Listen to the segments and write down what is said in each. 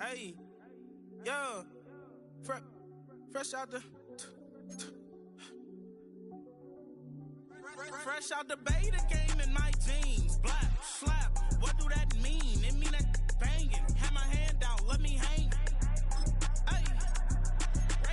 Hey, yeah, fresh out the, fresh out the beta game in my jeans. Black slap, what do that mean? It mean that banging. Have my hand out, let me hang. Hey,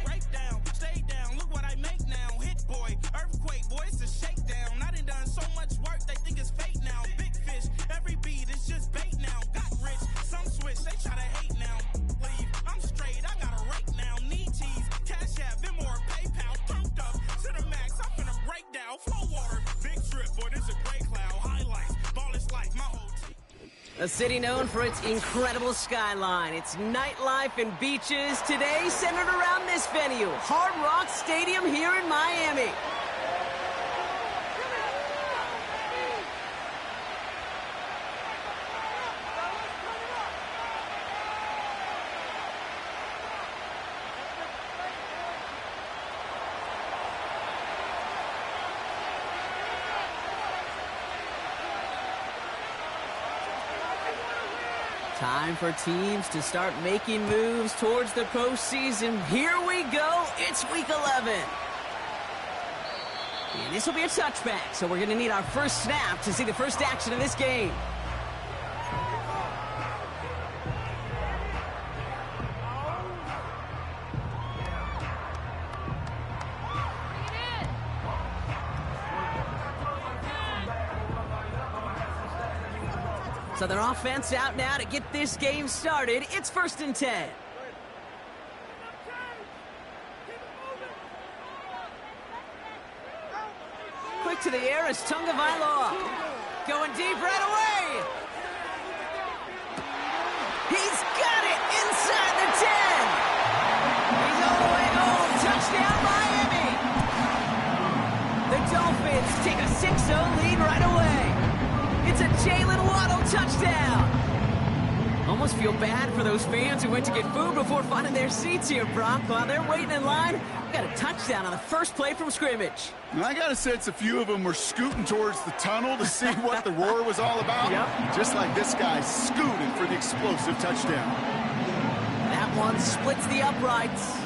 break down, stay down. Look what I make now. Hit boy, earthquake, boy, it's a shakedown. I done so much work, they think it's fake now. Big fish, every beat is just bait now. Got rich, some switch, they try to hate now. Leave, I'm straight, I got a rake now. Need cheese, cash app, been more PayPal. Turned up to the max, I'm finna break down. Flow water, big trip, boy, this a gray cloud. Highlights, ball is life, my whole team. A city known for its incredible skyline, its nightlife and beaches, today centered around this venue, Hard Rock Stadium here in Miami. Time for teams to start making moves towards the postseason. Here we go. It's week 11. And this will be a touchback, so we're going to need our first snap to see the first action of this game. So their offense out now to get this game started. It's 1st and 10. Quick to the air is Tagovailoa. Going deep right away. He's got it inside the 10. He's all the way home. Touchdown, Miami. The Dolphins take a 6-0 lead right away. It's a Jalen Waddle touchdown. Almost feel bad for those fans who went to get food before finding their seats here, Brock. While they're waiting in line, we got a touchdown on the first play from scrimmage. And I got a sense a few of them were scooting towards the tunnel to see what the roar was all about. Yep. Just like this guy scooting for the explosive touchdown. That one splits the uprights.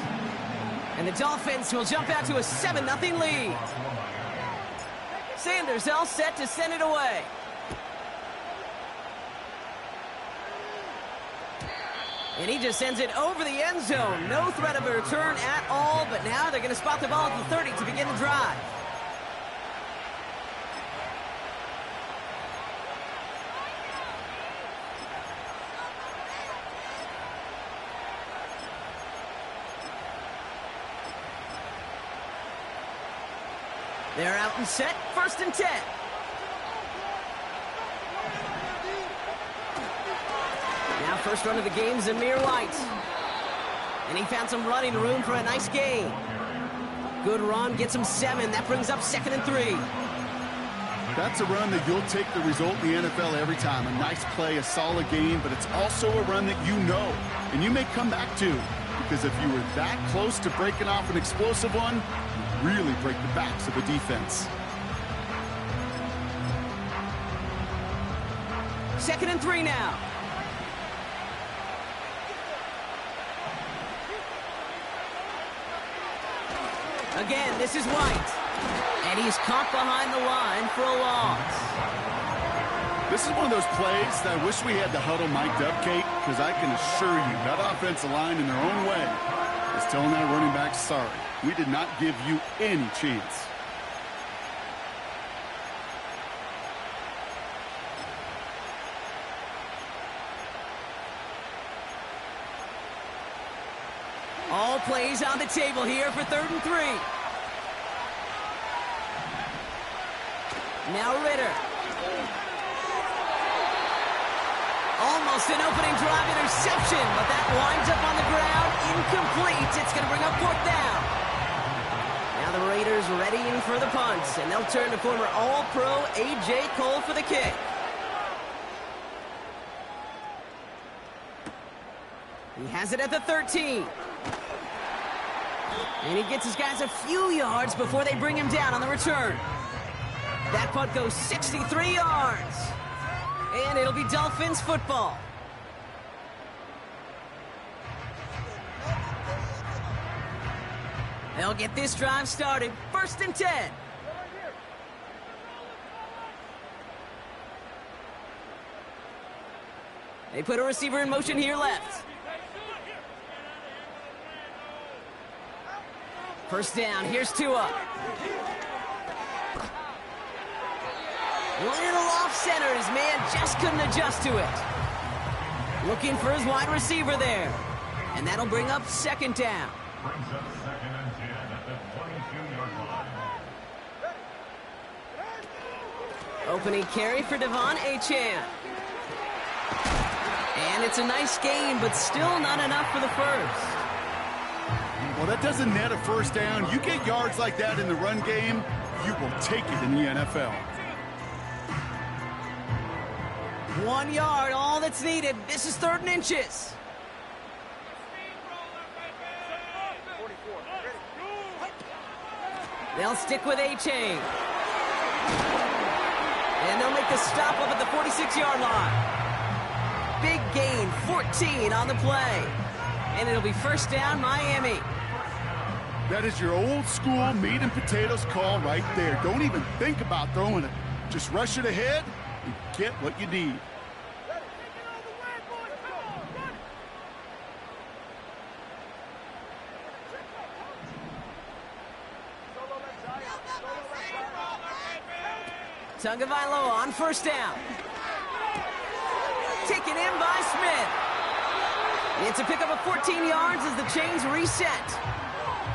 And the Dolphins will jump out to a 7-0 lead. Sanders all set to send it away. And he just sends it over the end zone. No threat of a return at all, but now they're going to spot the ball at the 30 to begin the drive. They're out and set, 1st and 10. Now first run of the game, Zamir White. And he found some running room for a nice gain. Good run, gets him 7. That brings up 2nd and 3. That's a run that you'll take the result in the NFL every time. A nice play, a solid game, but it's also a run that you know, and you may come back to. Because if you were that close to breaking off an explosive one, you really break the backs of the defense. 2nd and 3 now. Again, this is White. And he's caught behind the line for a loss. This is one of those plays that I wish we had the huddle mic'd up, Kate, because I can assure you that offensive line in their own way is telling that running back, sorry, we did not give you any chance. All plays on the table here for 3rd and 3. Now Ritter. Almost an opening drive interception, but that winds up on the ground, incomplete. It's going to bring up 4th down. Now the Raiders readying for the punt, and they'll turn to former All-Pro A.J. Cole for the kick. He has it at the 13. And he gets his guys a few yards before they bring him down on the return. That punt goes 63 yards. And it'll be Dolphins football. They'll get this drive started. 1st and 10. They put a receiver in motion here left. 1st down, here's Tua. Little off center, his man just couldn't adjust to it. Looking for his wide receiver there. And that'll bring up 2nd down. Brings up 2nd and 10 at the 22-yard line. Opening carry for Devon Achane. And it's a nice gain, but still not enough for the first. Well, that doesn't net a 1st down. You get yards like that in the run game, you will take it in the NFL. 1 yard, all that's needed. This is 3rd and inches. They'll stick with Achane. And they'll make the stop up at the 46-yard line. Big gain, 14 on the play. And it'll be 1st down, Miami. That is your old school meat and potatoes call right there. Don't even think about throwing it. Just rush it ahead and get what you need. Tagovailoa on 1st down. Taken in by Smith. It's a pickup of 14 yards as the chains reset.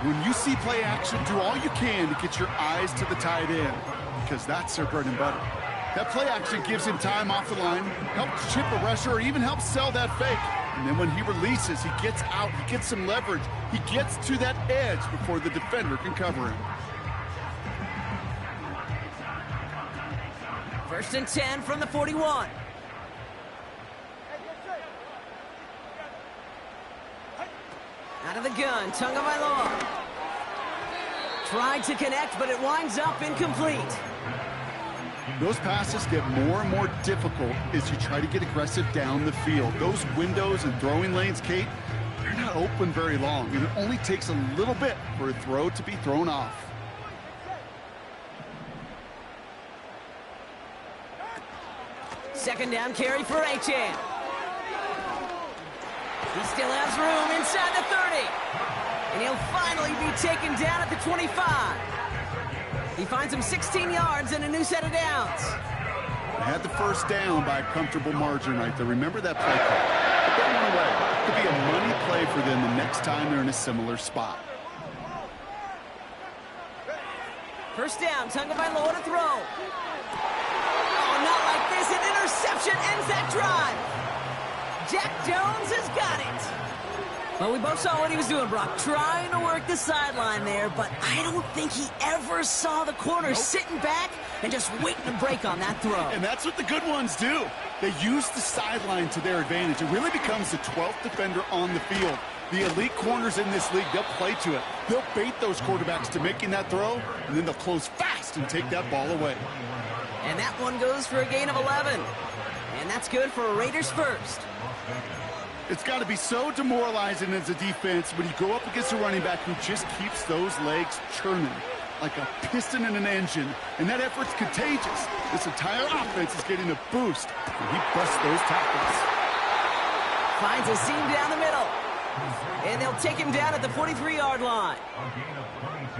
When you see play action, do all you can to get your eyes to the tight end, because that's their bread and butter. That play action gives him time off the line, helps chip a rusher, or even helps sell that fake. And then when he releases, he gets out, he gets some leverage. He gets to that edge before the defender can cover him. 1st and 10 from the 41. Out of the gun, Tagovailoa. Tried to connect, but it winds up incomplete. Those passes get more and more difficult as you try to get aggressive down the field. Those windows and throwing lanes, Kate, they're not open very long, and it only takes a little bit for a throw to be thrown off. Second down carry for Achane. He still has room inside the 30. And he'll finally be taken down at the 25. He finds him 16 yards and a new set of downs. They had the 1st down by a comfortable margin right there. Remember that play call. Put that one away. It could be a money play for them the next time they're in a similar spot. 1st down, Tagovailoa to throw. Oh, not like this. An interception ends that drive. Jack Jones has got it. Well, we both saw what he was doing, Brock. Trying to work the sideline there, but I don't think he ever saw the corner sitting back and just waiting to break on that throw. And that's what the good ones do. They use the sideline to their advantage. It really becomes the 12th defender on the field. The elite corners in this league, they'll play to it. They'll bait those quarterbacks to making that throw, and then they'll close fast and take that ball away. And that one goes for a gain of 11. And that's good for a Raiders first. It's got to be so demoralizing as a defense when you go up against a running back who just keeps those legs churning like a piston in an engine, and that effort's contagious. This entire offense is getting a boost, and he busts those tackles. Finds a seam down the middle, and they'll take him down at the 43-yard line.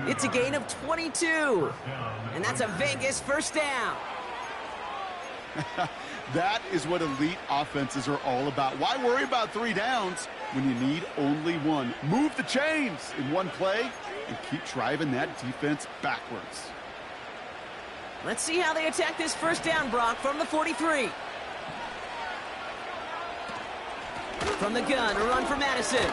It's a gain of 22, and that's a Vegas 1st down. That is what elite offenses are all about. Why worry about 3 downs when you need only 1? Move the chains in one play and keep driving that defense backwards. Let's see how they attack this 1st down, Brock, from the 43. From the gun, a run for Madison.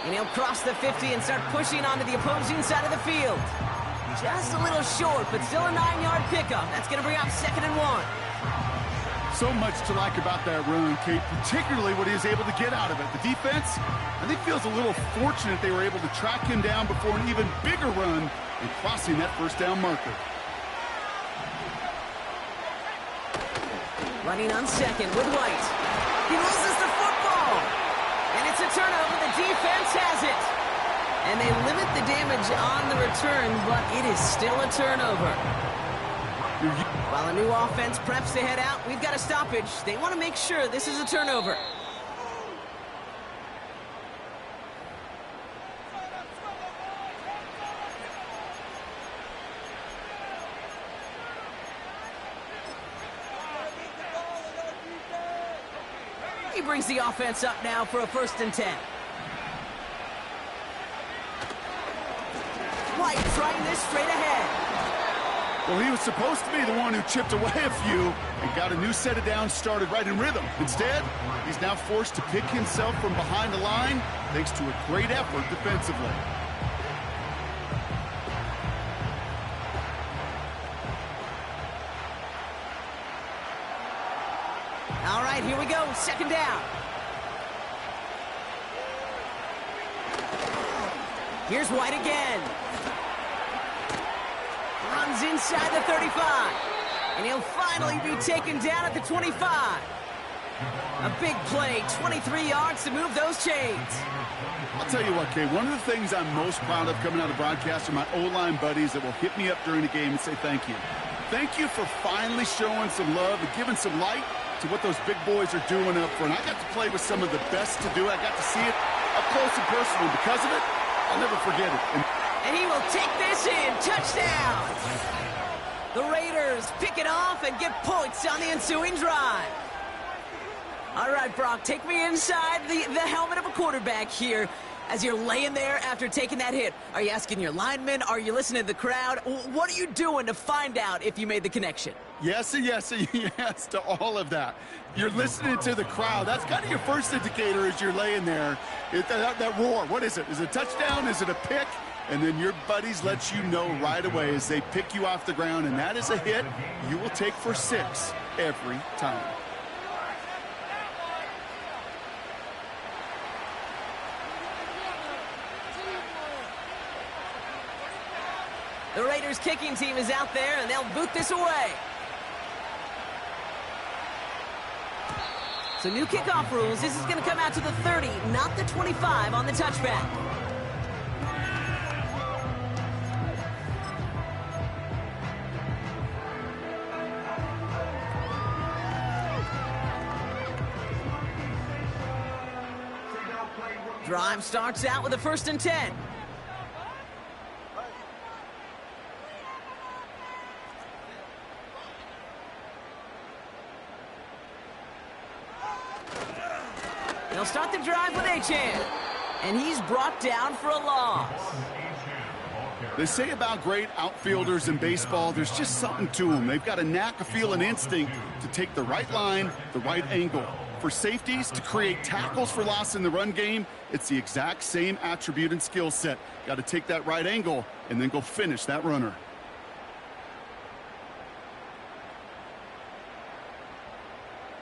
And he'll cross the 50 and start pushing onto the opposing side of the field. Just a little short, but still a 9-yard pickup. That's going to bring up 2nd and 1. So much to like about that run, Kate, particularly what he was able to get out of it. The defense, I think, feels a little fortunate they were able to track him down before an even bigger run and crossing that 1st down marker. Running on 2nd with White. He loses the football. And it's a turnover. The defense has it. And they limit the damage on the return, but it is still a turnover. While a new offense preps to head out, we've got a stoppage. They want to make sure this is a turnover. He brings the offense up now for a 1st and 10. White trying this straight ahead. Well, he was supposed to be the one who chipped away a few and got a new set of downs started right in rhythm. Instead, he's now forced to pick himself from behind the line thanks to a great effort defensively. All right, here we go. 2nd down. Here's White again. Runs inside the 35. And he'll finally be taken down at the 25. A big play, 23 yards to move those chains. I'll tell you what, Kay, one of the things I'm most proud of coming out of the broadcast are my O-line buddies that will hit me up during the game and say thank you. Thank you for finally showing some love and giving some light to what those big boys are doing up front. I got to play with some of the best to do it. I got to see it up close and personal. Because of it, I'll never forget it. And he will take this in. Touchdown! The Raiders pick it off and get points on the ensuing drive. All right, Brock, take me inside the helmet of a quarterback here as you're laying there after taking that hit. Are you asking your linemen? Are you listening to the crowd? What are you doing to find out if you made the connection? Yes and yes and yes to all of that. You're listening to the crowd. That's kind of your first indicator as you're laying there. That roar, what is it? Is it a touchdown? Is it a pick? And then your buddies let you know right away as they pick you off the ground, and that is a hit you will take for 6 every time. The Raiders kicking team is out there, and they'll boot this away. So new kickoff rules. This is going to come out to the 30, not the 25 on the touchback. Drive starts out with a 1st and 10. They'll start the drive with Achane. And he's brought down for a loss. They say about great outfielders in baseball, there's just something to them. They've got a knack, a feel, an instinct to take the right line, the right angle. For safeties, to create tackles for loss in the run game, it's the exact same attribute and skill set. Got to take that right angle and then go finish that runner.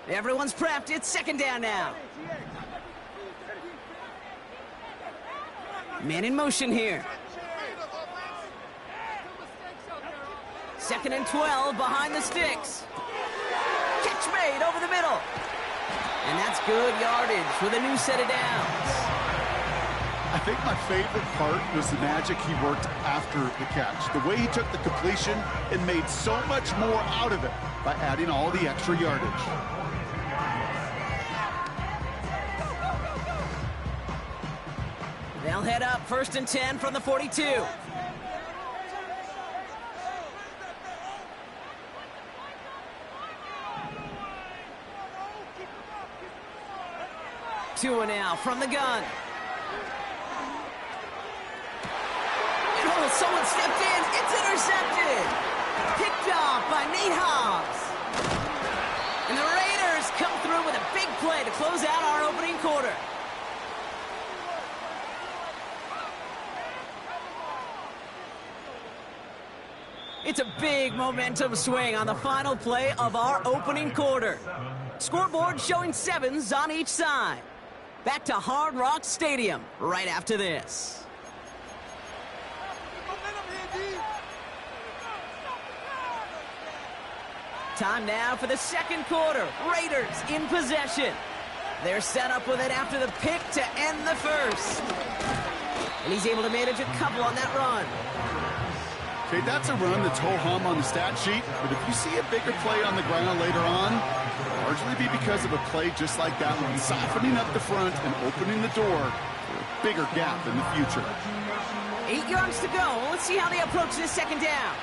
Everyone's prepped. It's 2nd down now. Man in motion here. 2nd and 12 behind the sticks. Catch made over the middle. And that's good yardage with a new set of downs. I think my favorite part was the magic he worked after the catch. The way he took the completion and made so much more out of it by adding all the extra yardage. They'll head up 1st and 10 from the 42. Tua now from the gun. And oh, someone stepped in. It's intercepted. Picked off by Nate Hobbs. And the Raiders come through with a big play to close out our opening quarter. It's a big momentum swing on the final play of our opening quarter. Scoreboard showing 7s on each side. Back to Hard Rock Stadium right after this. Time now for the 2nd quarter. Raiders in possession. They're set up with it after the pick to end the 1st. And he's able to manage a couple on that run. Okay, that's a run that's ho-hum on the stat sheet, but if you see a bigger play on the ground later on, it'll largely be because of a play just like that one, softening up the front and opening the door for a bigger gap in the future. 8 yards to go. Let's see how they approach this second down.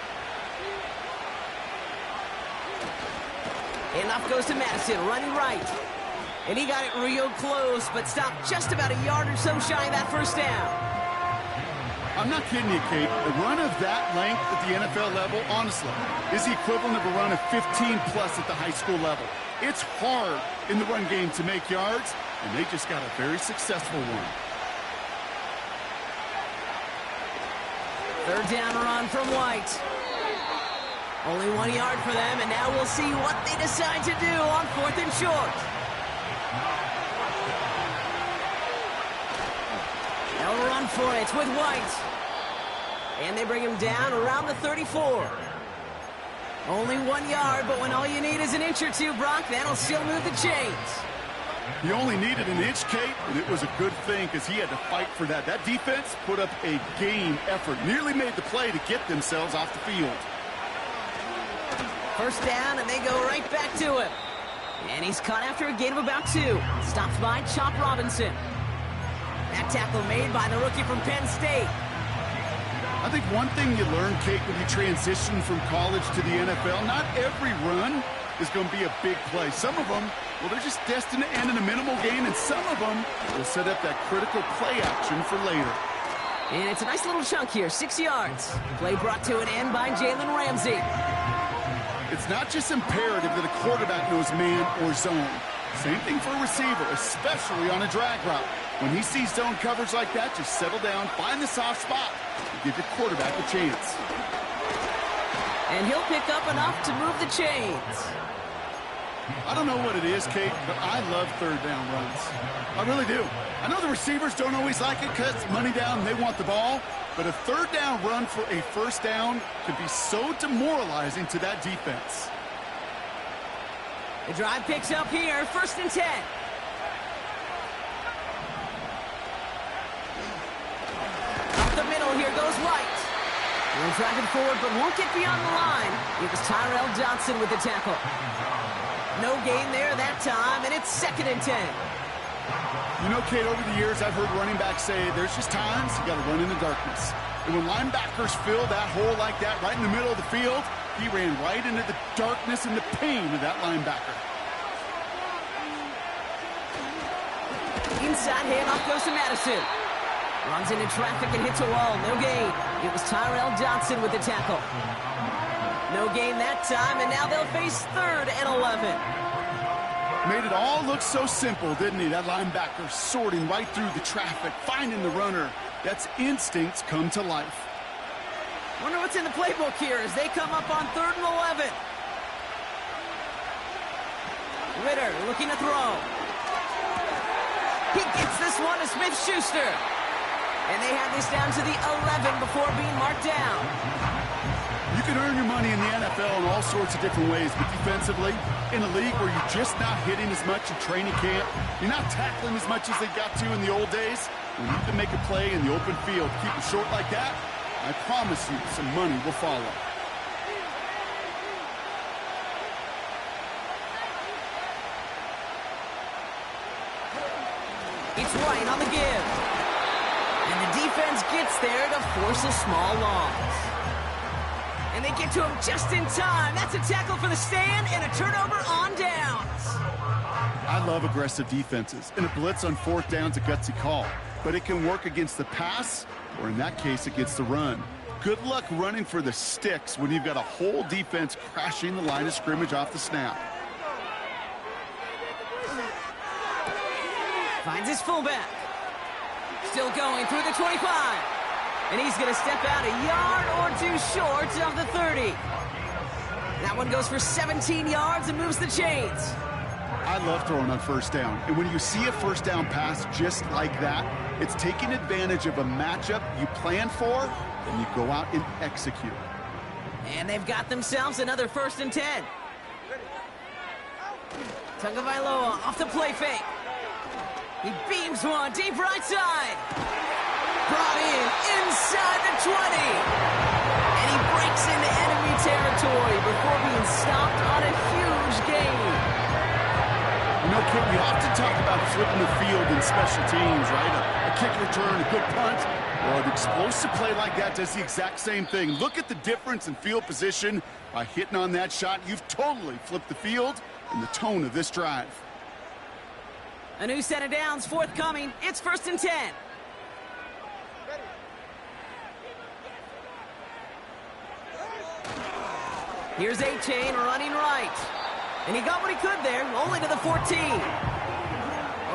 Enough goes to Madison, running right. And he got it real close, but stopped just about a yard or so shy of that first down. I'm not kidding you, Kate. A run of that length at the NFL level, honestly, is the equivalent of a run of 15-plus at the high school level. It's hard in the run game to make yards, and they just got a very successful one. Third down run from White. Only 1 yard for them, and now we'll see what they decide to do on 4th and short. They'll run for it with White. And they bring him down around the 34. Only 1 yard, but when all you need is an inch or two, Brock, that'll still move the chains. He only needed an inch, Kate, and it was a good thing because he had to fight for that. That defense put up a game effort, nearly made the play to get themselves off the field. First down, and they go right back to him. And he's caught after a gain of about 2. Stopped by Chop Robinson. That tackle made by the rookie from Penn State. I think one thing you learn, Kate, when you transition from college to the NFL, not every run is going to be a big play. Some of them, well, they're just destined to end in a minimal gain, and some of them will set up that critical play action for later. And it's a nice little chunk here, 6 yards. Play brought to an end by Jalen Ramsey. It's not just imperative that a quarterback knows man or zone. Same thing for a receiver, especially on a drag route. When he sees zone coverage like that, just settle down, find the soft spot, and give your quarterback a chance. And he'll pick up enough to move the chains. I don't know what it is, Kate, but I love third down runs. I really do. I know the receivers don't always like it because money down and they want the ball, but a third down run for a first down can be so demoralizing to that defense. The drive picks up here, 1st and 10. Up the middle, here goes White. He'll drive it forward, but won't get beyond the line. It was Tyrell Johnson with the tackle. No gain there that time, and it's 2nd and 10. You know, Kate, over the years, I've heard running backs say there's just times you got to run in the darkness. And when linebackers fill that hole like that right in the middle of the field, he ran right into the darkness and the pain of that linebacker. Inside handoff goes to Madison. Runs into traffic and hits a wall. No gain. It was Tyrell Johnson with the tackle. No gain that time, and now they'll face 3rd and 11. Made it all look so simple, didn't he? That linebacker sorting right through the traffic, finding the runner. That's instincts come to life. Wonder what's in the playbook here as they come up on 3rd and 11. Ritter looking to throw. He gets this one to Smith-Schuster. And they have this down to the 11 before being marked down. You can earn your money in the NFL in all sorts of different ways, but defensively, in a league where you're just not hitting as much in training camp, you're not tackling as much as they got to in the old days, when you can make a play in the open field, keep it short like that, I promise you some money will follow. It's White on the give. And the defense gets there to force a small loss. And they get to him just in time. That's a tackle for the stand and a turnover on downs. I love aggressive defenses, and a blitz on 4th down's a gutsy call. But it can work against the pass, or in that case, against the run. Good luck running for the sticks when you've got a whole defense crashing the line of scrimmage off the snap. Finds his fullback. Still going through the 25. And he's going to step out a yard or 2 short of the 30. That one goes for 17 yards and moves the chains. I love throwing on 1st down. And when you see a 1st down pass just like that, it's taking advantage of a matchup you plan for, and you go out and execute. And they've got themselves another 1st and 10. Tagovailoa off the play fake. He beams one deep right side. Brought in inside the 20. And he breaks into enemy territory before being stopped on a huge gain. You know, Kit, we often talk about flipping the field in special teams, right? A kick return, a good punt. Well, an explosive play like that does the exact same thing. Look at the difference in field position. By hitting on that shot, you've totally flipped the field and the tone of this drive. A new set of downs forthcoming. It's 1st and 10. Here's A-Chain running right. And he got what he could there, only to the 14.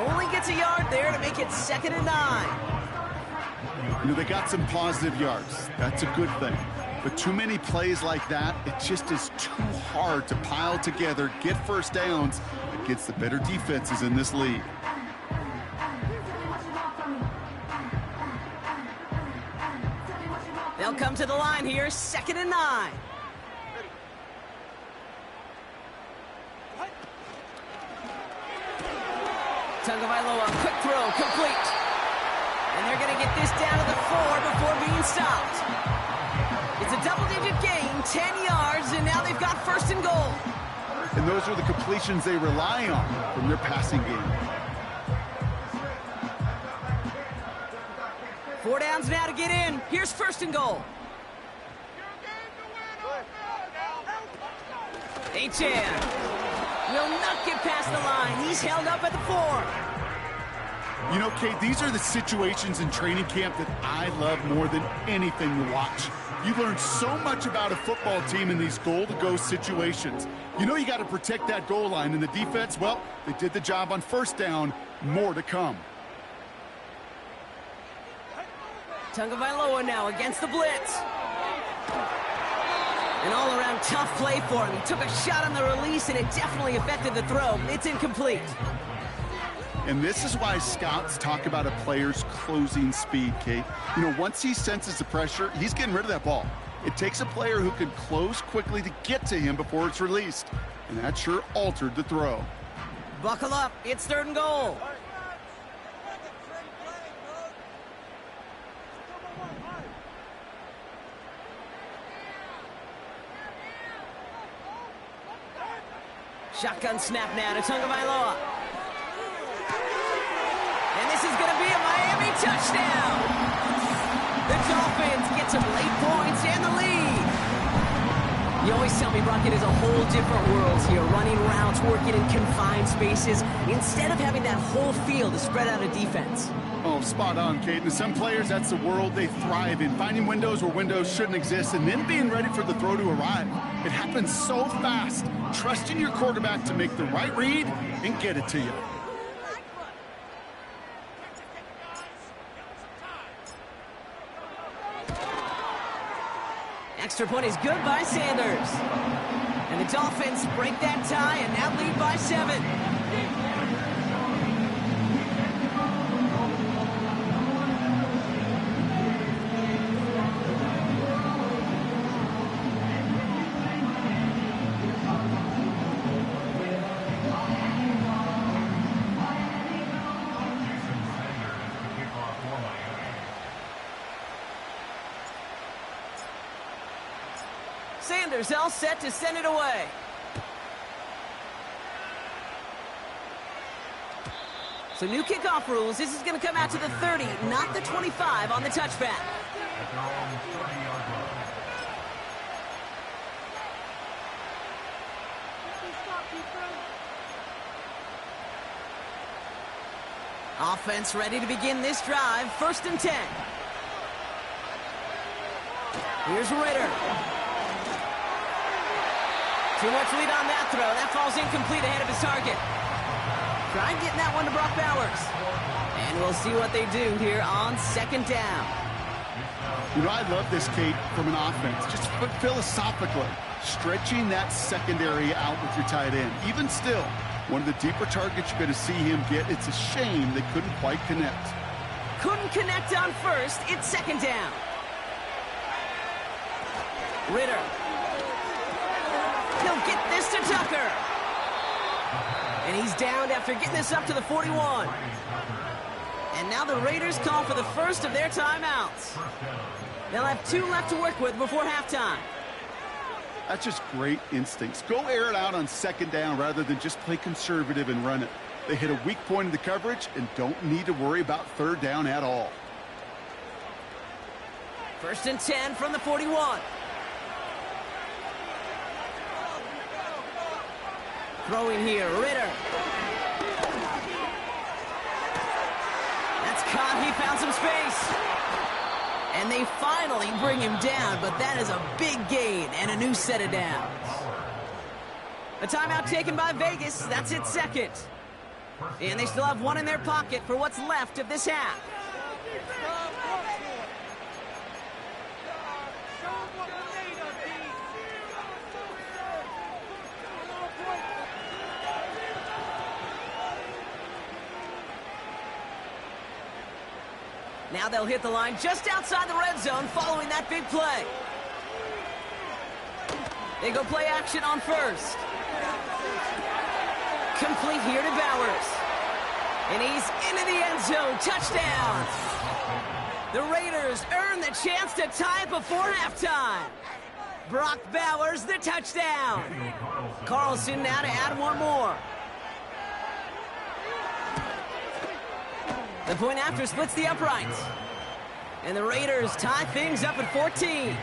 Only gets a yard there to make it 2nd and 9. You know, they got some positive yards. That's a good thing. But too many plays like that, it just is too hard to pile together, get first downs against the better defenses in this league. They'll come to the line here, 2nd and 9. Tagovailoa, quick throw, complete. And they're going to get this down to the 4 before being stopped. It's a double-digit gain, 10 yards, and now they've got 1st and goal. And those are the completions they rely on from their passing game. 4 downs now to get in. Here's 1st and goal. Achane will not get past the line. He's held up at the 4. You know, Kate, these are the situations in training camp that I love more than anything to watch. You learn so much about a football team in these goal-to-go situations. You know you got to protect that goal line, and the defense, well, they did the job on 1st down. More to come. Tagovailoa now against the blitz. An all-around tough play for him. He took a shot on the release, and it definitely affected the throw. It's incomplete. And this is why scouts talk about a player's closing speed, Kate. You know, once he senses the pressure, he's getting rid of that ball. It takes a player who can close quickly to get to him before it's released. And that sure altered the throw. Buckle up. It's 3rd and goal. Shotgun snap now to Tagovailoa. And this is going to be a Miami touchdown. The Dolphins get some late points and the lead. You always tell me, Brock, it is a whole different world here. Running routes, working in confined spaces, instead of having that whole field to spread out a defense. Oh, spot on, Kate. And some players, that's the world they thrive in. Finding windows where windows shouldn't exist and then being ready for the throw to arrive. It happens so fast. Trusting your quarterback to make the right read and get it to you. Extra point is good by Sanders. And the Dolphins break that tie and now lead by 7. Sanders all set to send it away. So new kickoff rules. This is going to come out to the 30, not the 25 on the touchback. Offense ready to begin this drive. 1st and 10. Here's Ritter. Too much lead on that throw. That falls incomplete ahead of his target. Try getting that one to Brock Bowers. And we'll see what they do here on 2nd down. You know, I love this, Kate, from an offense. Just philosophically, stretching that secondary out with your tight end. Even still, one of the deeper targets you're going to see him get. It's a shame they couldn't quite connect. Couldn't connect on 1st. It's 2nd down. Ritter. He'll get this to Tucker. And he's downed after getting this up to the 41. And now the Raiders call for the first of their timeouts. They'll have 2 left to work with before halftime. That's just great instincts. Go air it out on second down rather than just play conservative and run it. They hit a weak point in the coverage and don't need to worry about third down at all. 1st and 10 from the 41. Throwing here, Ritter. That's caught. He found some space. And they finally bring him down, but that is a big gain and a new set of downs. A timeout taken by Vegas. That's its second. And they still have 1 in their pocket for what's left of this half. Now they'll hit the line just outside the red zone following that big play. They go play action on first. Complete here to Bowers. And he's into the end zone. Touchdown. The Raiders earn the chance to tie it before halftime. Brock Bowers, the touchdown. Carlson now to add 1 more. The point after splits the uprights. And the Raiders tie things up at 14.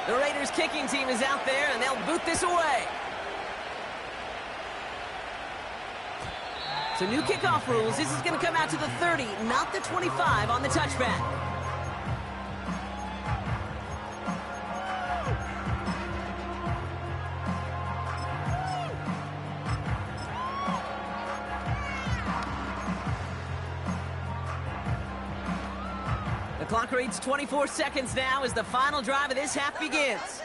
The Raiders kicking team is out there, and they'll boot this away. So new kickoff rules. This is going to come out to the 30, not the 25 on the touchback. The clock reads 24 seconds now as the final drive of this half begins.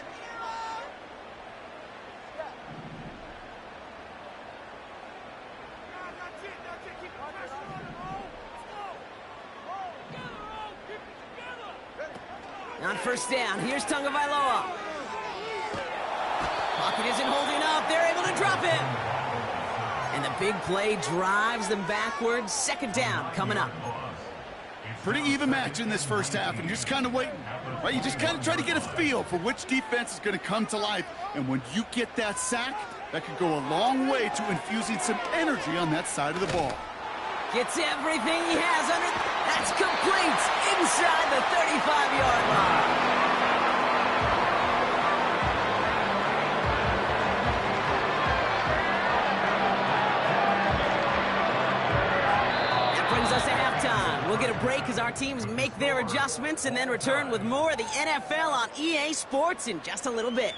On first down, here's Tagovailoa. Pocket isn't holding up. They're able to drop him. And the big play drives them backwards. Second down coming up. Pretty even match in this first half, and you're just kind of waiting, right? You just kind of try to get a feel for which defense is going to come to life. And when you get that sack, that could go a long way to infusing some energy on that side of the ball. Gets everything he has under. That's complete inside the 35-yard line. That brings us to halftime. We'll get a break as our teams make their adjustments and then return with more of the NFL on EA Sports in just a little bit.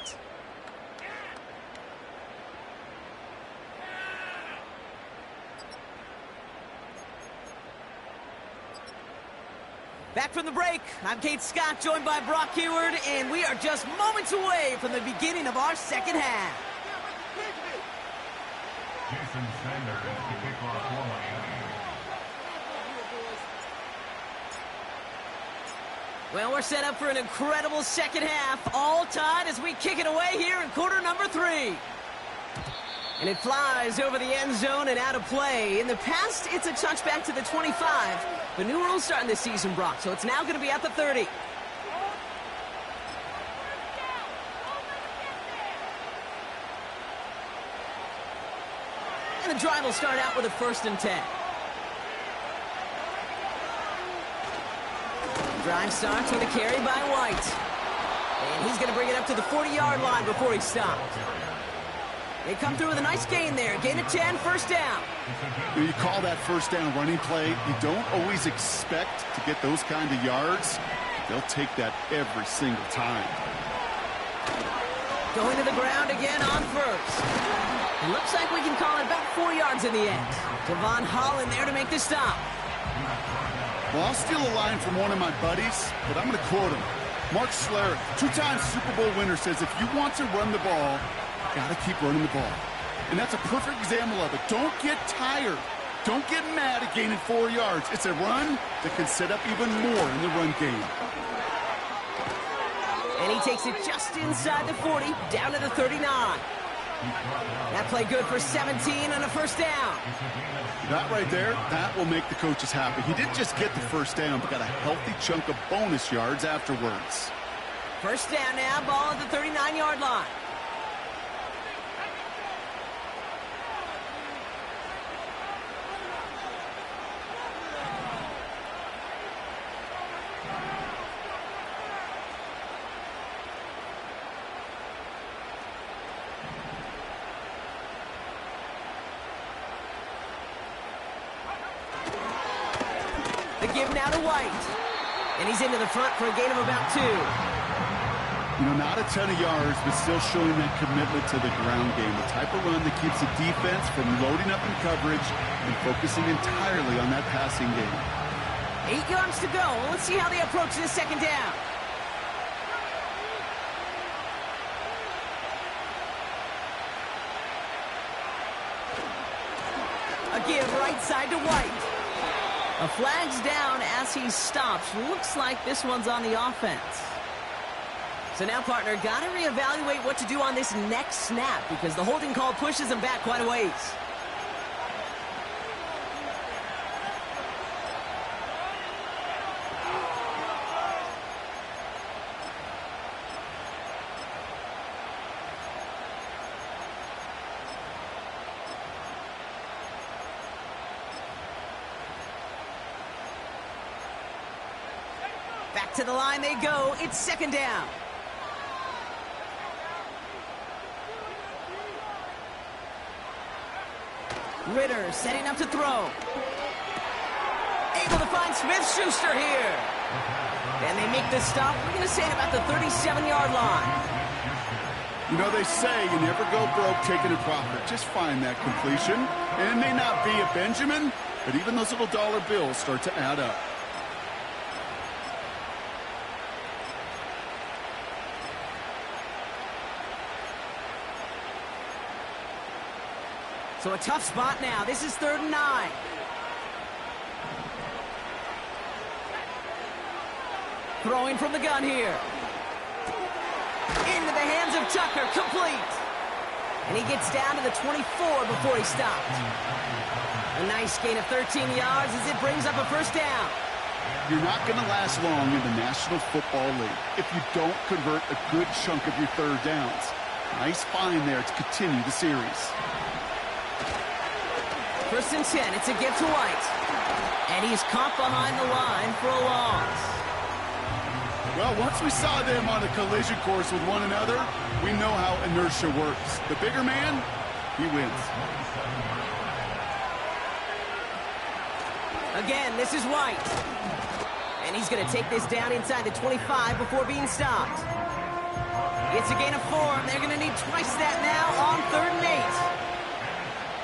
Back from the break, I'm Kate Scott, joined by Brock Huard, and we are just moments away from the beginning of our second half. Jason Sanders to kick off for Miami. Well, we're set up for an incredible second half, all tied as we kick it away here in quarter number 3. And it flies over the end zone and out of play. In the past, it's a touchback to the 25. But new rules starting this season, Brock, so it's now going to be at the 30. And the drive will start out with a 1st and 10. Drive starts with a carry by White. And he's going to bring it up to the 40-yard line before he's stopped. They come through with a nice gain there. Gain of 10, first down. You call that first down running play. You don't always expect to get those kind of yards. They'll take that every single time. Going to the ground again on first. It looks like we can call it about 4 yards in the end. Devon Holland there to make the stop. Well, I'll steal a line from one of my buddies, but I'm going to quote him. Mark Schlereth, 2-time Super Bowl winner, says if you want to run the ball, got to keep running the ball. And that's a perfect example of it. Don't get tired. Don't get mad at gaining 4 yards. It's a run that can set up even more in the run game. And he takes it just inside the 40, down to the 39. That play good for 17 and a first down. That right there, that will make the coaches happy. He didn't just get the first down, but got a healthy chunk of bonus yards afterwards. First down now, ball at the 39-yard line. The give now to White. And he's into the front for a gain of about 2. You know, not a ton of yards, but still showing that commitment to the ground game. The type of run that keeps the defense from loading up in coverage and focusing entirely on that passing game. 8 yards to go. Let's see how they approach this second down. A give right side to White. A flag's down as he stops. Looks like this one's on the offense. So now, partner, got to reevaluate what to do on this next snap because the holding call pushes him back quite a ways. Back to the line they go. It's second down. Ritter setting up to throw. Able to find Smith-Schuster here. And they make the stop. We're going to say at about the 37-yard line. You know, they say you never go broke taking a profit. Just find that completion. And it may not be a Benjamin, but even those little dollar bills start to add up. So a tough spot now. This is 3rd and 9. Throwing from the gun here. Into the hands of Tucker, complete. And he gets down to the 24 before he stopped. A nice gain of 13 yards as it brings up a first down. You're not going to last long in the National Football League if you don't convert a good chunk of your third downs. Nice find there to continue the series. 1st and 10, it's a give to White. And he's caught behind the line for a loss. Well, once we saw them on a collision course with one another, we know how inertia works. The bigger man, he wins. Again, this is White. And he's going to take this down inside the 25 before being stopped. It's a gain of 4, and they're going to need twice that now on 3rd and 8.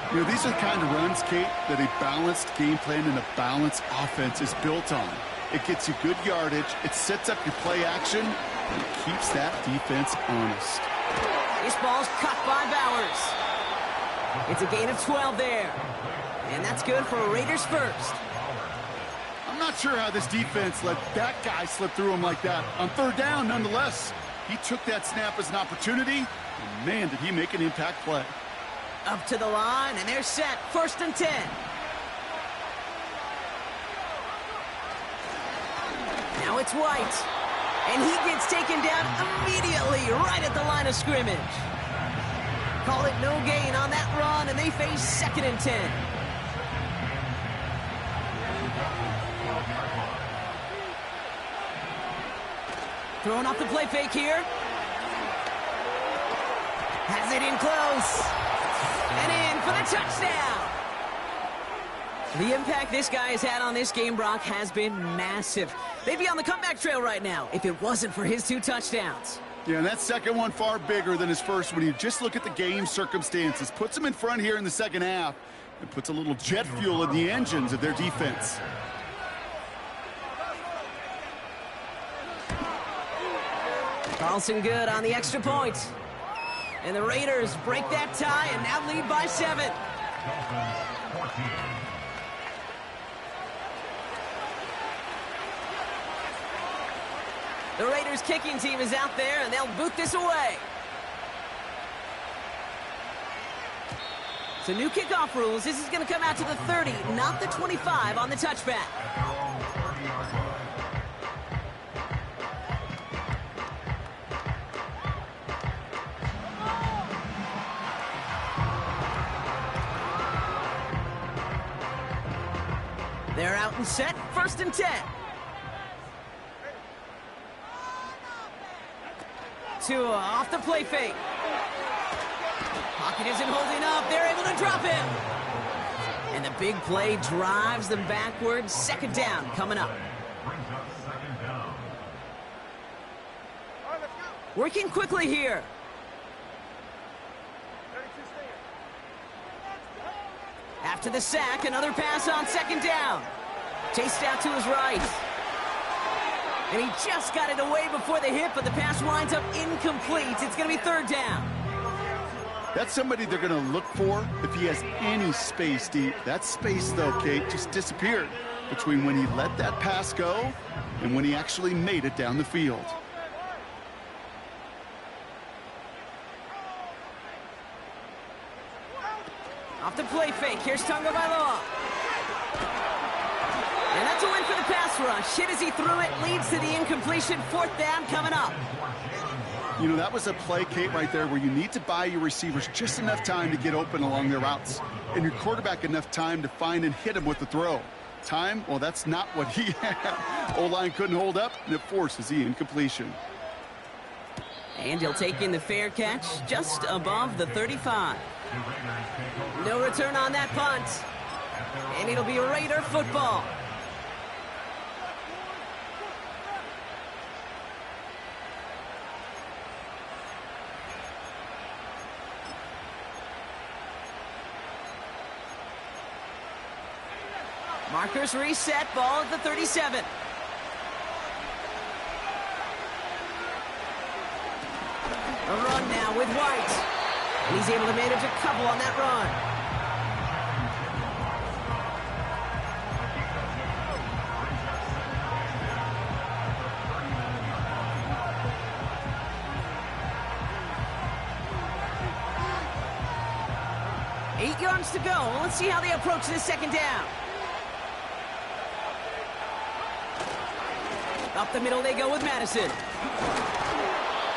You know, these are the kind of runs, Kate, that a balanced game plan and a balanced offense is built on. It gets you good yardage, it sets up your play action, and it keeps that defense honest. This ball's cut by Bowers. It's a gain of 12 there. And that's good for Raiders first. I'm not sure how this defense let that guy slip through him like that. On 3rd down, nonetheless, he took that snap as an opportunity, and man, did he make an impact play. Up to the line, and they're set. 1st and 10. Now it's White. And he gets taken down immediately right at the line of scrimmage. Call it no gain on that run, and they face 2nd and 10. Throwing off the play fake here. Has it in close. And in for the touchdown. The impact this guy has had on this game, Brock, has been massive. They'd be on the comeback trail right now if it wasn't for his 2 touchdowns. Yeah, and that second one far bigger than his first when you just look at the game circumstances. Puts him in front here in the second half and puts a little jet fuel in the engines of their defense. Carlson good on the extra point. And the Raiders break that tie and now lead by 7. The Raiders kicking team is out there and they'll boot this away. So new kickoff rules. This is going to come out to the 30, not the 25 on the touchback. They're out and set, 1st and 10. Tua off the play fake. Pocket isn't holding up. They're able to drop him. And the big play drives them backwards. 2nd down coming up. Working quickly here. After the sack, another pass on 2nd down. Chased out to his right. And he just got it away before the hit, but the pass winds up incomplete. It's going to be 3rd down. That's somebody they're going to look for if he has any space deep. That space, though, Kate, just disappeared between when he let that pass go and when he actually made it down the field. Off the play fake. Here's Tonga Bailoa. And that's a win for the pass rush. Hit as he threw it, leads to the incompletion. 4th down coming up. You know, that was a play, Kate, right there where you need to buy your receivers just enough time to get open along their routes. And your quarterback enough time to find and hit him with the throw. Time, well, that's not what he had. O-line couldn't hold up, and it forces the incompletion. And he'll take in the fair catch just above the 35. No return on that punt. And it'll be Raider football. Markers reset, ball at the 37. A run now with White. And he's able to manage a couple on that run. Eight yards to go. Let's see how they approach this 2nd down. Up the middle they go with Madison.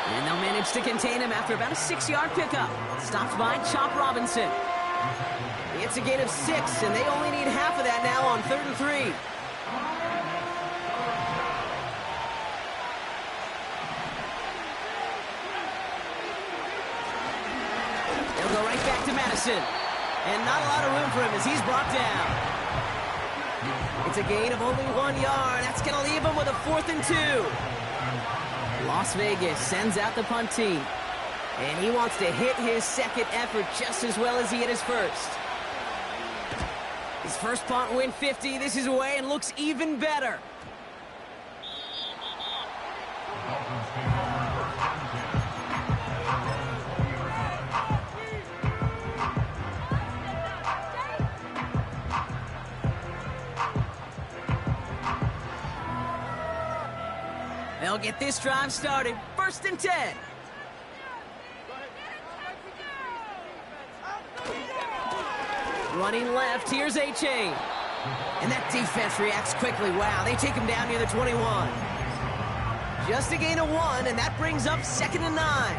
And they'll manage to contain him after about a 6-yard pickup. Stopped by Chop Robinson. It's a gain of 6, and they only need half of that now on 3rd and 3. They'll go right back to Madison. And not a lot of room for him as he's brought down. It's a gain of only 1 yard. That's going to leave him with a 4th and 2. Las Vegas sends out the punt team. And he wants to hit his 2nd effort just as well as he hit his 1st. His first punt win 50. This is away and looks even better. They'll get this drive started. 1st and 10. Running left, here's A-Chain. And that defense reacts quickly. Wow, they take him down near the 21. Just a gain of 1, and that brings up 2nd and 9.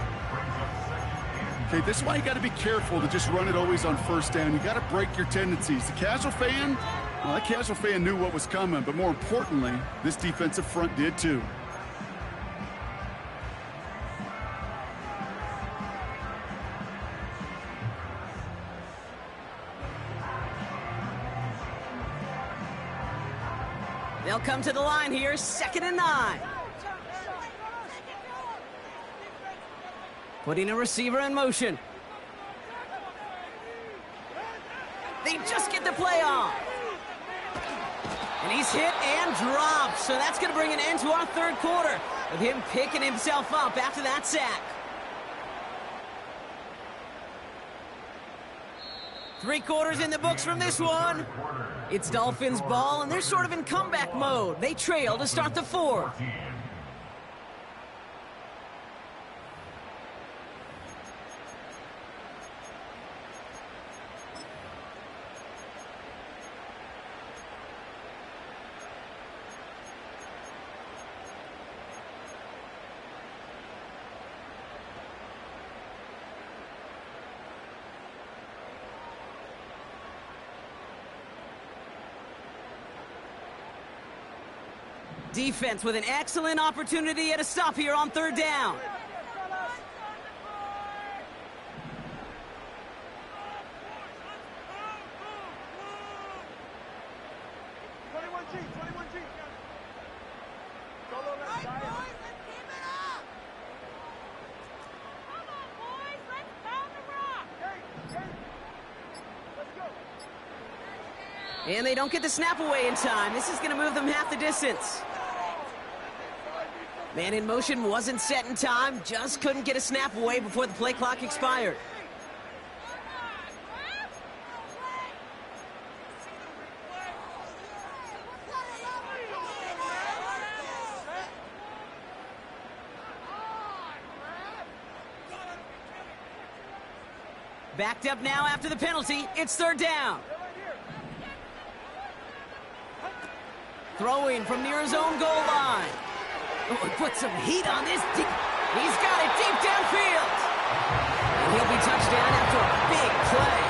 Okay, this is why you got to be careful to just run it always on 1st down. You got to break your tendencies. The casual fan, well, that casual fan knew what was coming, but more importantly, this defensive front did too. They'll come to the line here, 2nd and 9. Putting a receiver in motion. They just get the play off. And he's hit and dropped. So that's going to bring an end to our 3rd quarter with him picking himself up after that sack. 3 quarters in the books from this one. It's Dolphins ball, and they're sort of in comeback mode. They trail to start the 4th. Defense with an excellent opportunity at a stop here on third down. And they don't get the snap away in time. This is going to move them half the distance. Man in motion wasn't set in time. Just couldn't get a snap away before the play clock expired. Backed up now after the penalty. It's third down. Throwing from near his own goal line. Oh, put some heat on this. He's got it deep downfield. And he'll be touchdown after a big play.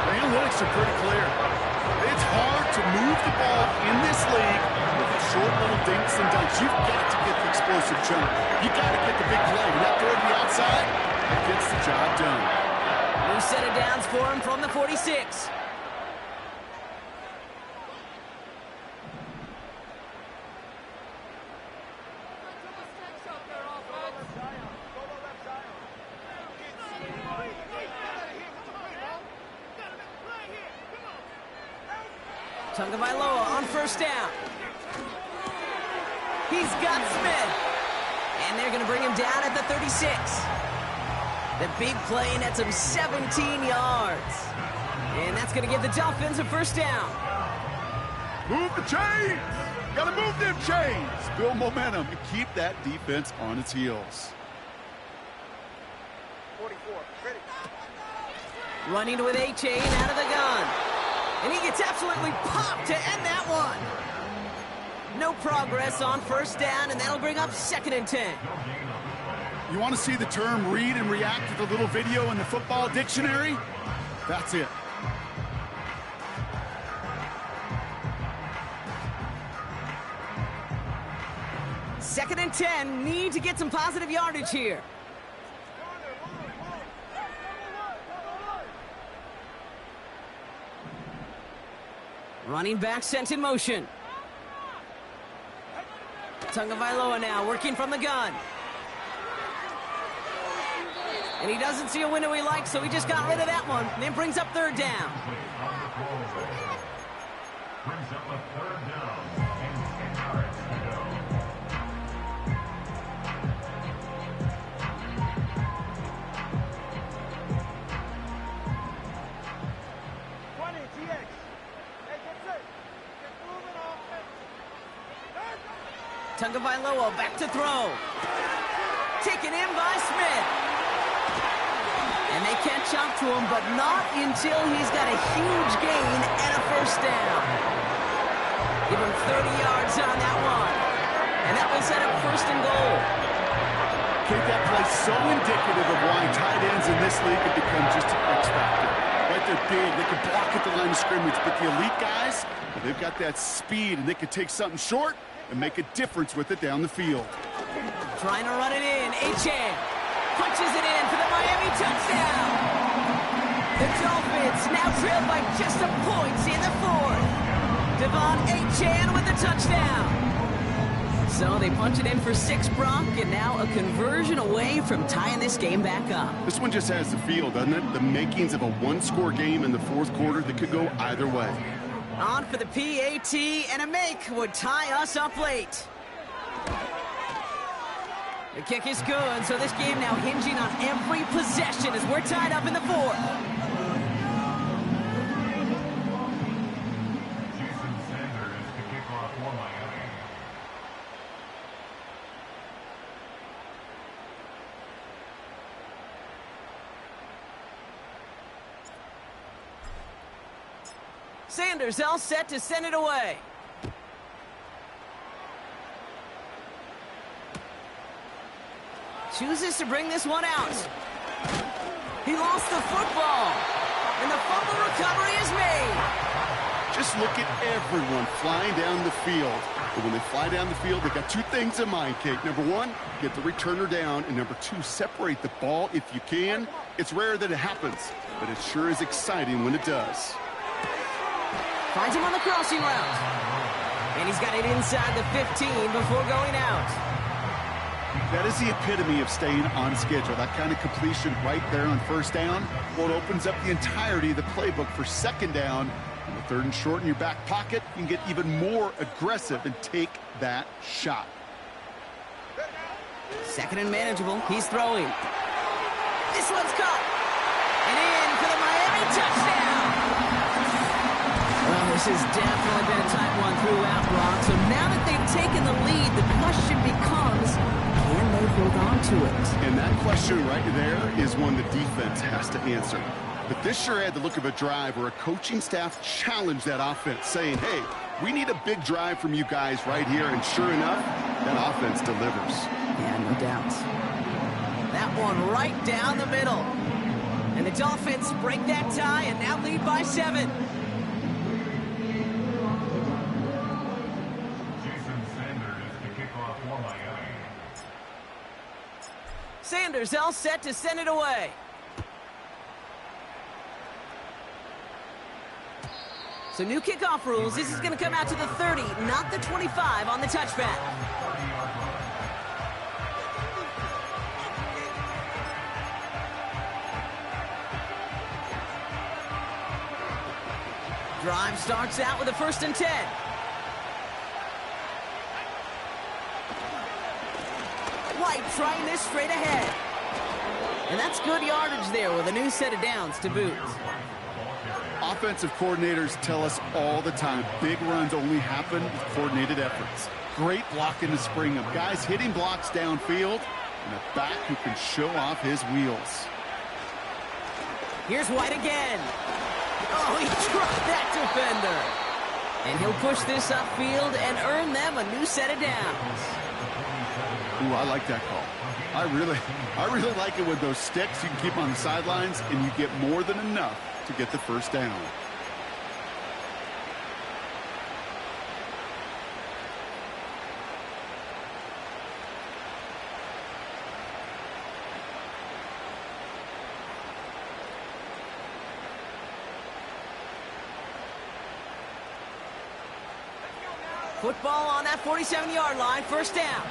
The analytics are pretty clear. It's hard to move the ball in this league with the short little dinks and dunks. You've got to get the explosive jump. You've got to get the big play. And that throw to the outside, it gets the job done. New set of downs for him from the 46. Tagovailoa on first down. He's got Smith. And they're going to bring him down at the 36. The big play nets him 17 yards. And that's going to give the Dolphins a first down. Move the chains. Got to move them chains. Build momentum and keep that defense on its heels. 44, ready. Running with A-Chain out of the gun. And he gets absolutely popped to end that one. No progress on first down, and that'll bring up 2nd and 10. You want to see the term read and react to the little video in the football dictionary? That's it. Second and 10, need to get some positive yardage here. Running back sent in motion. Tagovailoa now working from the gun. And he doesn't see a window he likes, so he just got rid of that one. And then brings up third down. Brings up a third down and 10 yards to go. Tagovailoa back to throw. Taken in by Smith. And they catch up to him, but not until he's got a huge gain and a first down. Give him 30 yards on that one. And that will set up 1st and goal. Kate, that play so indicative of why tight ends in this league have become just an X factor. Right, they're big, they can block at the line of scrimmage, but the elite guys, they've got that speed, and they can take something short and make a difference with it down the field. Trying to run it in. Achane punches it in for the Miami touchdown. The Dolphins now trail by just a point in the 4th. Devon Achane with the touchdown. So they punch it in for 6, Brock, and now a conversion away from tying this game back up. This one just has the feel, doesn't it? The makings of a one-score game in the 4th quarter that could go either way. On for the PAT, and a make would tie us up late. The kick is good, so this game now hinging on every possession as we're tied up in the 4th. Jason Sanders to kick off for Miami. Sanders all set to send it away. Chooses to bring this one out. He lost the football. And the fumble recovery is made. Just look at everyone flying down the field. And when they fly down the field, they got two things in mind, Kate. Number one, get the returner down. And number two, separate the ball if you can. It's rare that it happens, but it sure is exciting when it does. Finds him on the crossing route. And he's got it inside the 15 before going out. That is the epitome of staying on schedule. That kind of completion right there on first down. Well, it opens up the entirety of the playbook for second down. On the third and short in your back pocket, you can get even more aggressive and take that shot. Second and manageable. He's throwing. This one's caught. And in for the Miami touchdown. Well, this has definitely been a tight one throughout, Brock. So now that they've taken the lead, the question becomes, can they hold on to it? And that question right there is one the defense has to answer. But this sure had the look of a drive where a coaching staff challenged that offense, saying, hey, we need a big drive from you guys right here. And sure enough, that offense delivers. Yeah, no doubt. That one right down the middle. And the Dolphins break that tie and now lead by 7. Sanders all set to send it away. So new kickoff rules. This is going to come out to the 30, not the 25 on the touchback. Drive starts out with a 1st and 10. White trying this straight ahead. And that's good yardage there with a new set of downs to boot. Offensive coordinators tell us all the time, big runs only happen with coordinated efforts. Great blocking to spring them. Guys hitting blocks downfield, and a back who can show off his wheels. Here's White again. Oh, he dropped that defender. And he'll push this upfield and earn them a new set of downs. Ooh, I like that call. I really like it with those sticks. You can keep on the sidelines, and you get more than enough to get the first down. Football on that 47-yard line, 1st down.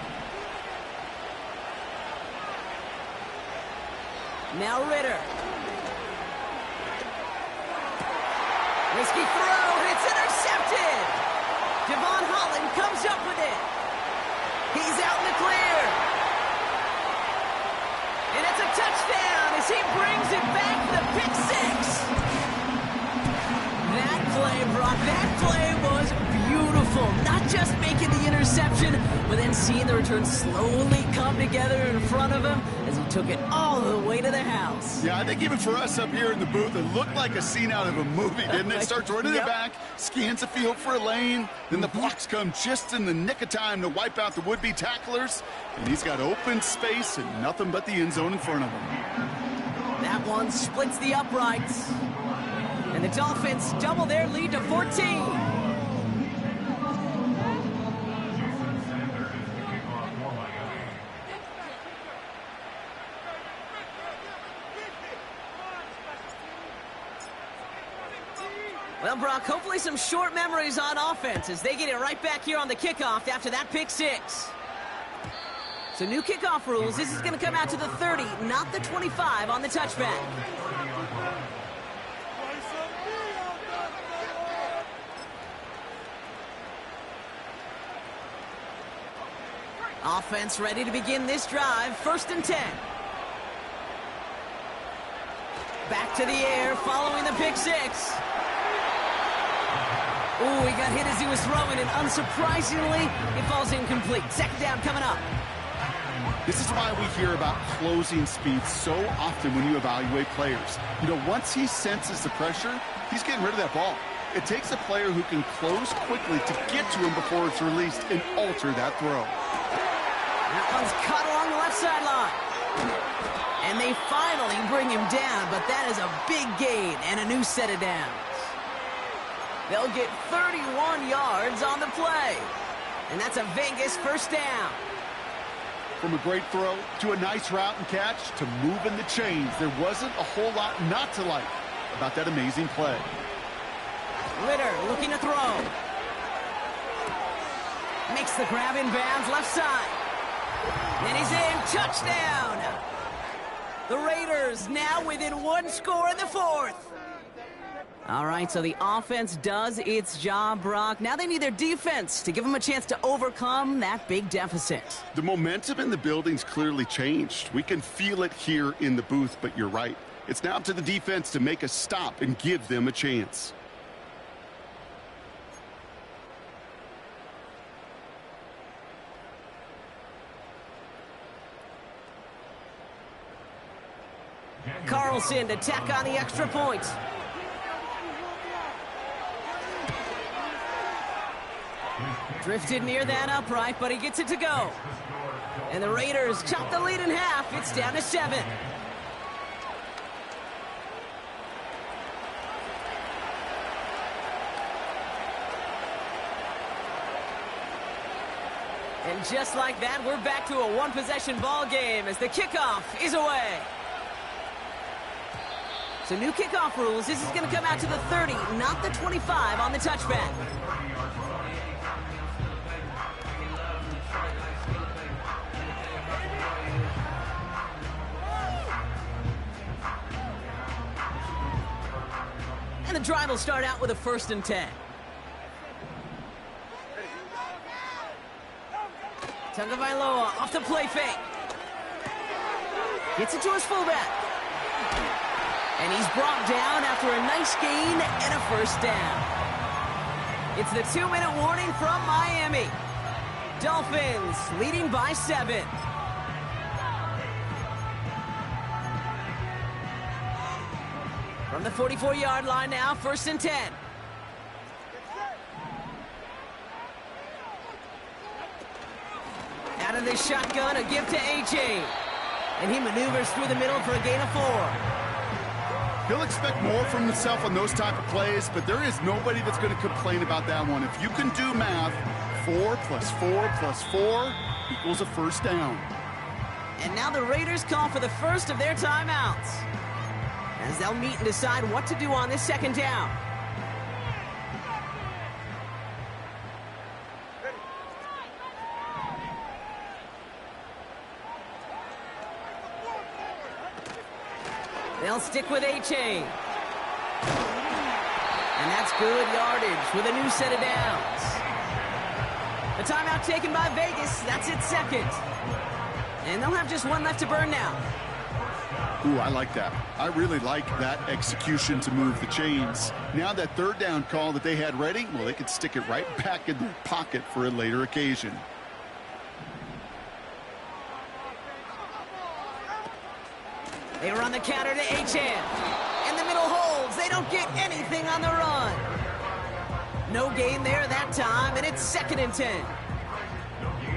Now Ritter. Risky throw, and it's intercepted. Devon Holland comes up with it. He's out in the clear. And it's a touchdown as he brings it back, the pick 6. That play, Brock, that play was beautiful. Not just making the interception, but then seeing the return slowly come together in front of him as he took it all the way to the house. Yeah, I think even for us up here in the booth, it looked like a scene out of a movie, didn't it? Starts running the back, scans the field for a lane, then the blocks come just in the nick of time to wipe out the would-be tacklers, and he's got open space and nothing but the end zone in front of him. That one splits the uprights. And the Dolphins double their lead to 14. Well, Brock, hopefully some short memories on offense as they get it right back here on the kickoff after that pick 6. So new kickoff rules. This is going to come out to the 30, not the 25 on the touchback. Offense ready to begin this drive. 1st and 10. Back to the air following the pick 6. Ooh, he got hit as he was throwing, and unsurprisingly, it falls incomplete. 2nd down coming up. This is why we hear about closing speed so often when you evaluate players. You know, once he senses the pressure, he's getting rid of that ball. It takes a player who can close quickly to get to him before it's released and alter that throw. That one's cut along the left sideline. And they finally bring him down, but that is a big gain and a new set of downs. They'll get 31 yards on the play. And that's a Vegas first down. From a great throw to a nice route and catch to moving the chains, there wasn't a whole lot not to like about that amazing play. Ritter looking to throw. Makes the grab in bounds left side. And he's in. Touchdown. The Raiders now within one score in the fourth. All right, so the offense does its job, Brock. Now they need their defense to give them a chance to overcome that big deficit. The momentum in the building's clearly changed. We can feel it here in the booth, but you're right. It's now up to the defense to make a stop and give them a chance. Carlson to tack on the extra point. Drifted near that upright, but he gets it to go. And the Raiders chop the lead in half. It's down to 7. And just like that, we're back to a one-possession ball game as the kickoff is away. So new kickoff rules. This is going to come out to the 30, not the 25 on the touchback. And the drive will start out with a 1st and 10. Tagovailoa off the play fake. Gets it to his fullback. And he's brought down after a nice gain and a 1st down. It's the 2-minute warning from Miami. Dolphins leading by 7. From the 44-yard line now, 1st and 10. Out of the shotgun, a give to A.J. And he maneuvers through the middle for a gain of 4. He'll expect more from himself on those type of plays, but there is nobody that's going to complain about that one. If you can do math, 4 plus 4 plus 4 equals a 1st down. And now the Raiders call for the first of their timeouts, as they'll meet and decide what to do on this 2nd down. They'll stick with A-Chain. And that's good yardage with a new set of downs. The timeout taken by Vegas. That's its 2nd. And they'll have just one left to burn now. Ooh, I like that. I really like that execution to move the chains. Now that 3rd down call that they had ready, well, they could stick it right back in their pocket for a later occasion. They run the counter to Achane. In the middle holds. They don't get anything on the run. No gain there that time, and it's 2nd and 10.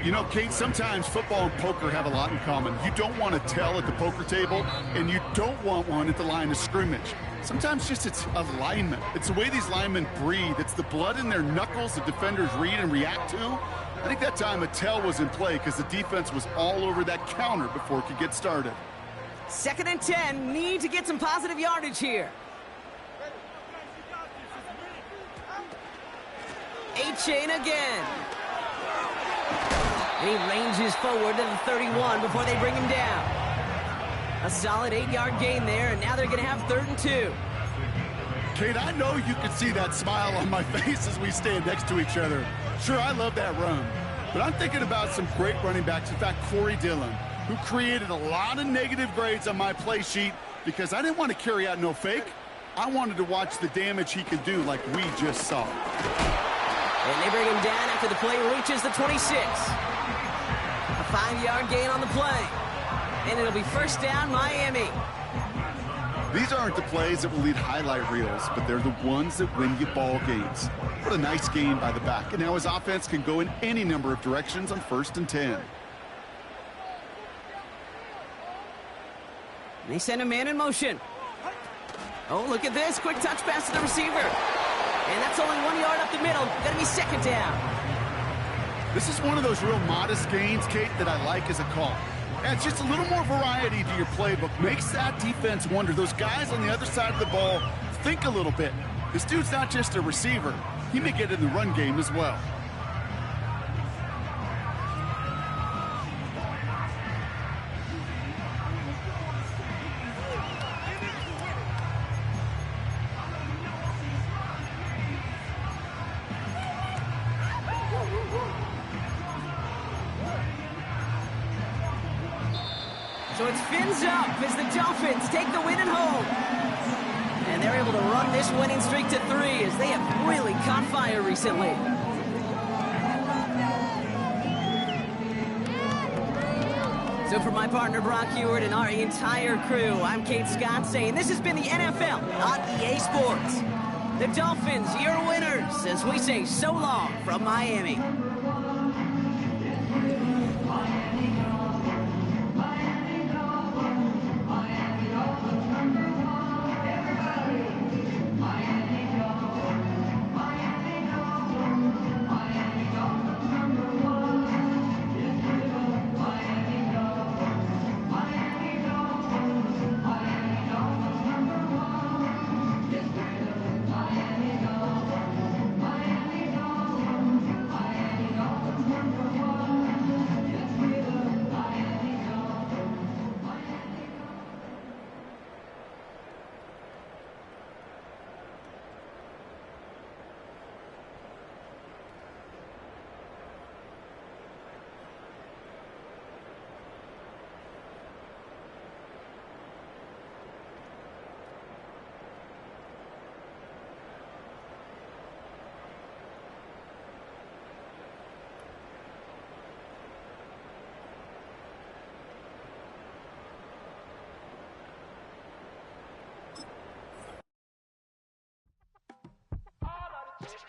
You know, Kate, sometimes football and poker have a lot in common. You don't want to tell at the poker table, and you don't want one at the line of scrimmage. Sometimes just it's alignment. It's the way these linemen breathe. It's the blood in their knuckles the defenders read and react to. I think that time a tell was in play because the defense was all over that counter before it could get started. 2nd and 10. Need to get some positive yardage here. Achane again. And he ranges forward to the 31 before they bring him down. A solid 8-yard gain there, and now they're going to have 3rd and 2. Kate, I know you can see that smile on my face as we stand next to each other. Sure, I love that run. But I'm thinking about some great running backs. In fact, Corey Dillon, who created a lot of negative grades on my play sheet because I didn't want to carry out no fake. I wanted to watch the damage he could do like we just saw. And they bring him down after the play reaches the 26. A 5-yard gain on the play. And it'll be 1st down, Miami. These aren't the plays that will lead highlight reels, but they're the ones that win you ball games. What a nice gain by the back. And now his offense can go in any number of directions on 1st and 10. They send a man in motion. Oh, look at this. Quick touch pass to the receiver. And that's only 1 yard up the middle. Gonna be second down. This is one of those real modest gains, Kate, that I like as a call. Adds just a little more variety to your playbook. Makes that defense wonder. Those guys on the other side of the ball think a little bit. This dude's not just a receiver. He may get in the run game as well. So it's fins up as the Dolphins take the win at home. And they're able to run this winning streak to 3 as they have really caught fire recently. So for my partner Brock Heward and our entire crew, I'm Kate Scott saying this has been the NFL on EA Sports. The Dolphins, your winners, as we say so long from Miami.